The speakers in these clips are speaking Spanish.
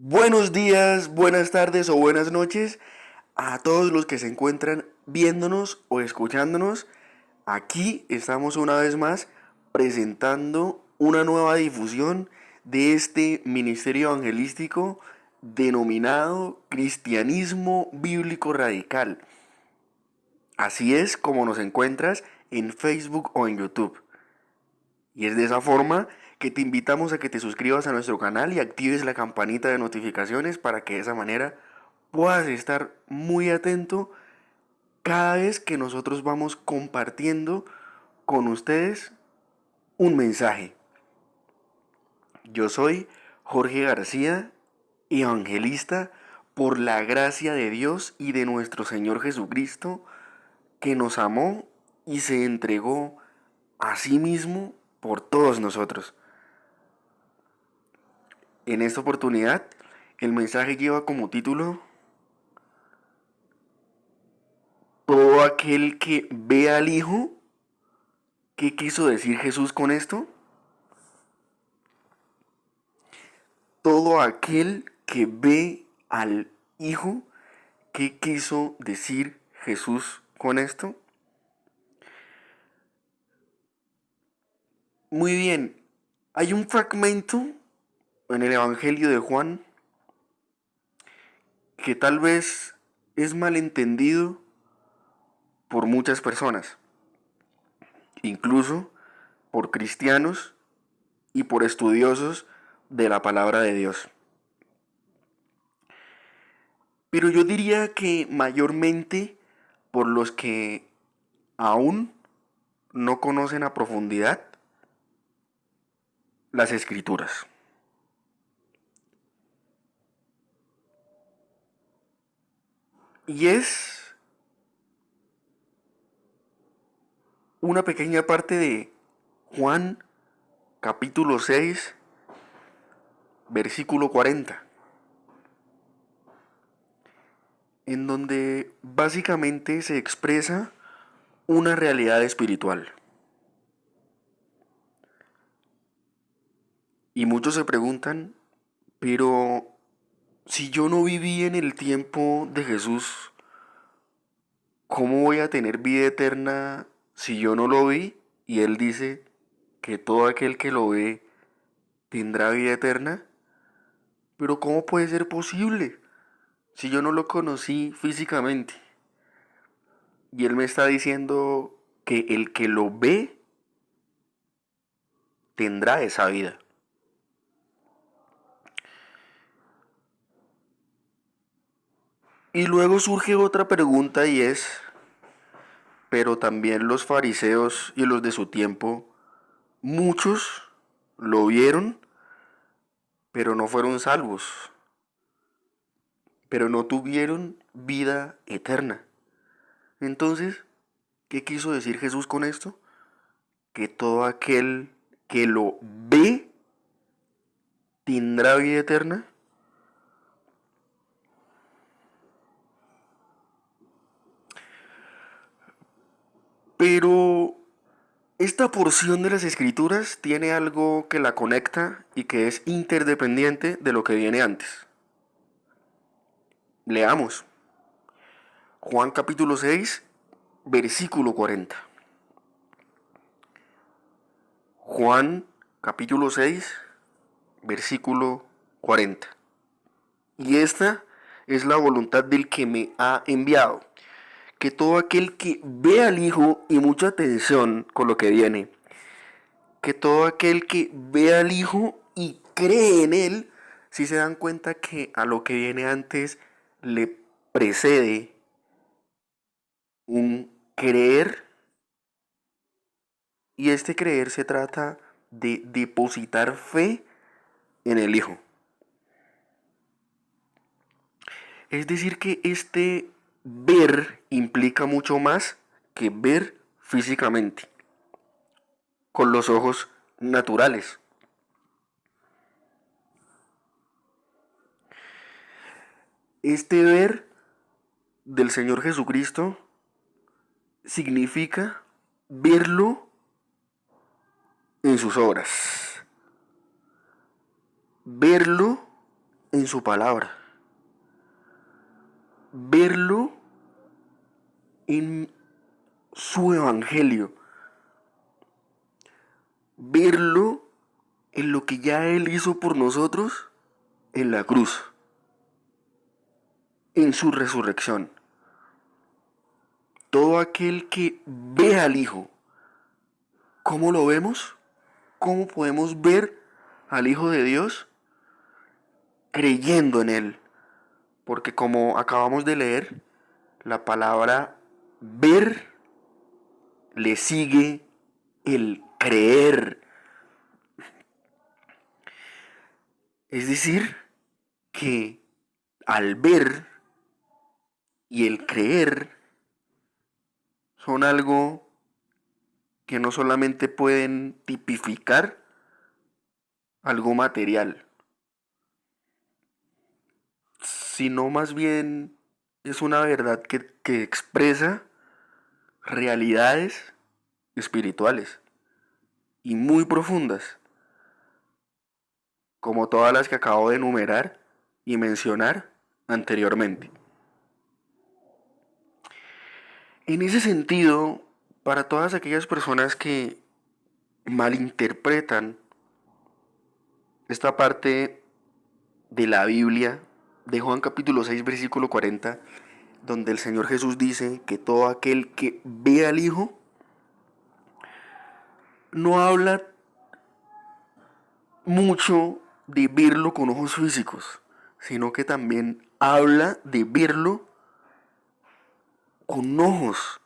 Buenos días, buenas tardes o buenas noches a todos los que se encuentran viéndonos o escuchándonos. Aquí estamos una vez más presentando una nueva difusión de este ministerio evangelístico denominado Cristianismo Bíblico Radical. Así es como nos encuentras en Facebook o en YouTube. Y es de esa forma que te invitamos a que te suscribas a nuestro canal y actives la campanita de notificaciones para que de esa manera puedas estar muy atento cada vez que nosotros vamos compartiendo con ustedes un mensaje. Yo soy Jorge García, evangelista por la gracia de Dios y de nuestro Señor Jesucristo, que nos amó y se entregó a sí mismo por todos nosotros. En esta oportunidad, el mensaje lleva como título: todo aquel que ve al Hijo. ¿Qué quiso decir Jesús con esto? Todo aquel que ve al Hijo. ¿Qué quiso decir Jesús con esto? Muy bien, hay un fragmento en el Evangelio de Juan que tal vez es malentendido por muchas personas, incluso por cristianos y por estudiosos de la palabra de Dios. Pero yo diría que mayormente por los que aún no conocen a profundidad las escrituras. Y es una pequeña parte de Juan capítulo 6, versículo 40, en donde básicamente se expresa una realidad espiritual. Y muchos se preguntan, pero si yo no viví en el tiempo de Jesús, ¿cómo voy a tener vida eterna si yo no lo vi? Y él dice que todo aquel que lo ve tendrá vida eterna. Pero ¿cómo puede ser posible si yo no lo conocí físicamente? Y él me está diciendo que el que lo ve tendrá esa vida. Y luego surge otra pregunta y es, pero también los fariseos y los de su tiempo, muchos lo vieron, pero no fueron salvos, pero no tuvieron vida eterna. Entonces, ¿qué quiso decir Jesús con esto? Que todo aquel que lo ve tendrá vida eterna. Pero esta porción de las escrituras tiene algo que la conecta y que es interdependiente de lo que viene antes. Leamos. Juan capítulo 6, versículo 40. Juan capítulo 6, versículo 40. Y esta es la voluntad del que me ha enviado, que todo aquel que ve al Hijo, y mucha atención con lo que viene, que todo aquel que ve al Hijo y cree en Él, si se dan cuenta que a lo que viene antes le precede un creer, y este creer se trata de depositar fe en el Hijo. Es decir, que este ver implica mucho más que ver físicamente, con los ojos naturales. Este ver del Señor Jesucristo significa verlo en sus obras, verlo en su palabra, verlo en su evangelio, verlo en lo que ya Él hizo por nosotros en la cruz, en su resurrección. Todo aquel que ve al Hijo, ¿cómo lo vemos? ¿Cómo podemos ver al Hijo de Dios? Creyendo en Él. Porque como acabamos de leer, la palabra ver le sigue el creer. Es decir, que al ver y el creer son algo que no solamente pueden tipificar algo material, sino más bien es una verdad que expresa realidades espirituales y muy profundas, como todas las que acabo de enumerar y mencionar anteriormente. En ese sentido, para todas aquellas personas que malinterpretan esta parte de la Biblia, de Juan capítulo 6, versículo 40, donde el Señor Jesús dice que todo aquel que ve al Hijo, no habla mucho de verlo con ojos físicos, sino que también habla de verlo con ojos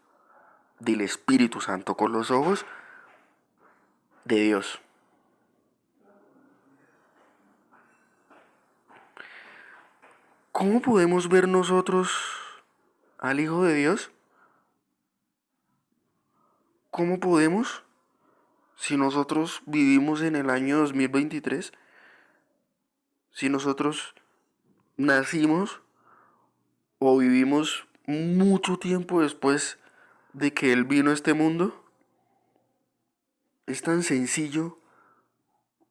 del Espíritu Santo, con los ojos de Dios. ¿Cómo podemos ver nosotros al Hijo de Dios? ¿Cómo podemos? Si nosotros vivimos en el año 2023, si nosotros nacimos o vivimos mucho tiempo después de que Él vino a este mundo, es tan sencillo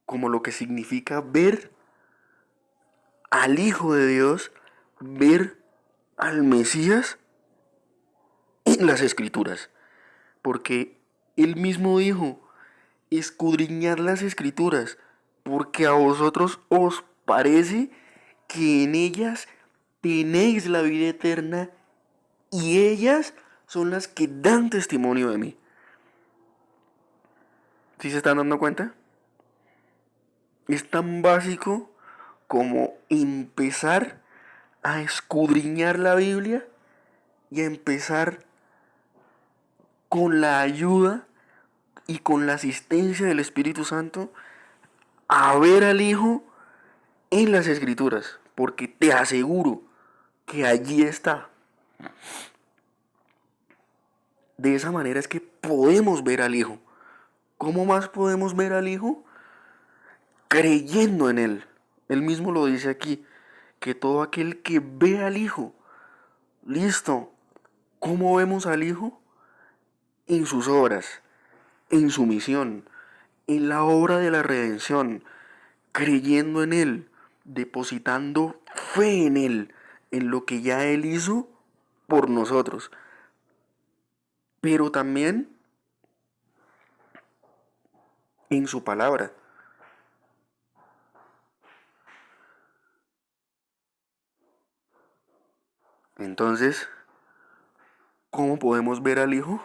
como lo que significa ver al Hijo de Dios, ver al Mesías en las Escrituras. Porque Él mismo dijo, escudriñad las Escrituras, porque a vosotros os parece que en ellas tenéis la vida eterna y ellas son las que dan testimonio de mí. ¿Sí se están dando cuenta? Es tan básico como empezar a escudriñar la Biblia y a empezar con la ayuda y con la asistencia del Espíritu Santo a ver al Hijo en las Escrituras, porque te aseguro que allí está. De esa manera es que podemos ver al Hijo. ¿Cómo más podemos ver al Hijo? Creyendo en Él. Él mismo lo dice aquí, que todo aquel que ve al Hijo, listo. ¿Cómo vemos al Hijo? En sus obras, en su misión, en la obra de la redención, creyendo en Él, depositando fe en Él, en lo que ya Él hizo por nosotros. Pero también en su palabra. Entonces, ¿cómo podemos ver al Hijo?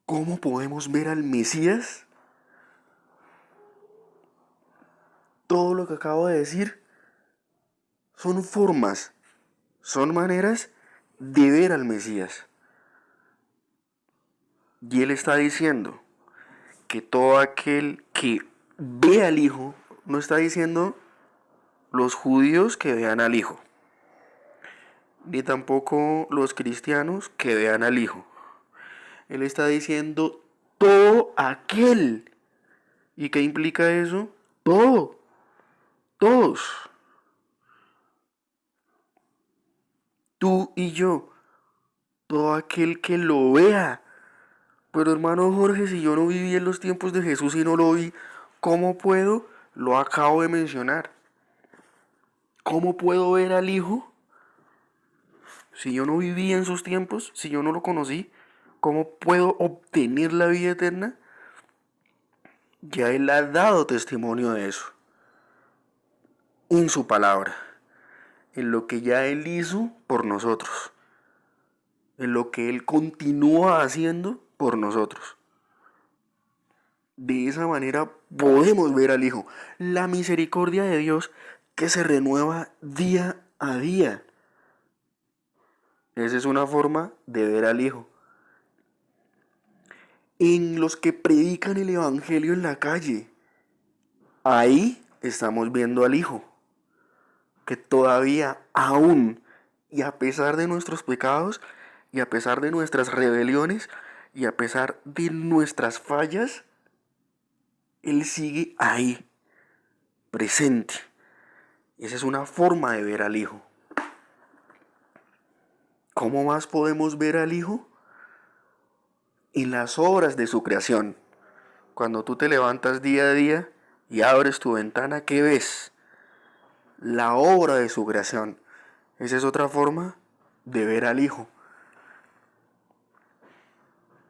¿Cómo podemos ver al Mesías? Todo lo que acabo de decir son formas, son maneras de ver al Mesías. Y Él está diciendo que todo aquel que ve al Hijo, no está diciendo los judíos que vean al Hijo, ni tampoco los cristianos que vean al Hijo. Él está diciendo todo aquel. ¿Y qué implica eso? Todo, todos. Tú y yo, todo aquel que lo vea. Pero hermano Jorge, si yo no viví en los tiempos de Jesús y no lo vi, ¿cómo puedo Lo acabo de mencionar. ¿Cómo puedo ver al Hijo si yo no viví en sus tiempos, si yo no lo conocí? ¿Cómo puedo obtener la vida eterna? Ya Él ha dado testimonio de eso en su palabra, en lo que ya Él hizo por nosotros, en lo que Él continúa haciendo por nosotros. De esa manera podemos ver al Hijo, la misericordia de Dios que se renueva día a día. Esa es una forma de ver al Hijo. En los que predican el Evangelio en la calle, ahí estamos viendo al Hijo, que todavía, aún, y a pesar de nuestros pecados, y a pesar de nuestras rebeliones, y a pesar de nuestras fallas, Él sigue ahí, presente. Esa es una forma de ver al Hijo. ¿Cómo más podemos ver al Hijo? En las obras de su creación. Cuando tú te levantas día a día y abres tu ventana, ¿qué ves? La obra de su creación. Esa es otra forma de ver al Hijo.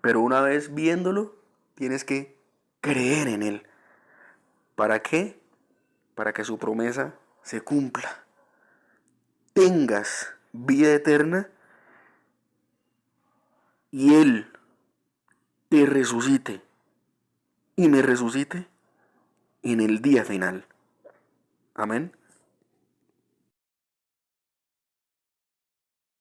Pero una vez viéndolo, tienes que creer en Él. ¿Para qué? Para que su promesa se cumpla. Tengas vida eterna y Él te resucite y me resucite en el día final. Amén.